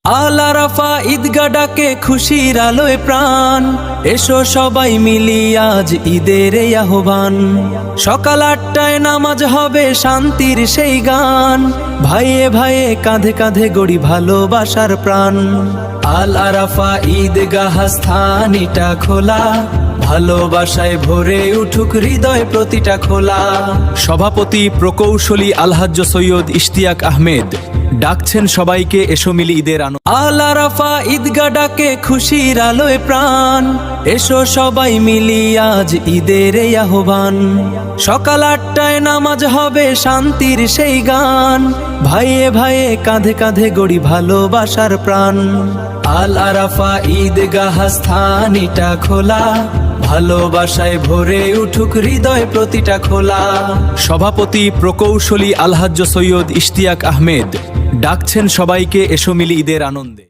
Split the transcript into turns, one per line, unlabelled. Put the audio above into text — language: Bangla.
আল আরাফা ঈদগাহ ডাকে খুশির আলোয় প্রাণ, এসো সবাই মিলি আজ ঈদের এই আহ্বান। সকাল ৮টায় নামাজ হবে শান্তির সেই গান, ভাইয়ে ভাইয়ে কাঁধে কাঁধে গড়ি ভালোবাসার প্রাণ। আল আরাফা ঈদগাহ স্থানীটা খোলা, ভালোবাসায় ভরে উঠুক হৃদয় প্রতিটা খোলা। সভাপতি প্রকৌশলী আলহাজ্জ সৈয়দ ইশতিয়াক আহমেদ ডাকছেন সবাইকে, এসো মিলি ঈদের আনন্দ। আল আরাফা ঈদগাহ ডাকে খুশির আলোয় প্রাণ, এসো সবাই মিলি আজ ঈদের এই আহ্বান। সকাল ৮টায় নামাজ হবে শান্তির সেই গান, ভাইয়ে ভাইয়ে কাঁধে কাঁধে গড়ি ভালোবাসার প্রাণ। আল আরাফা ঈদগাহ স্থানীটা খোলা, ভালোবাসায় ভরে উঠুক হৃদয় প্রতিটা খোলা। সভাপতি প্রকৌশলী আলহাজ্জ সৈয়দ ইশতিয়াক আহমেদ ডাকছেন সবাইকে, এসো মিলি ঈদের আনন্দে।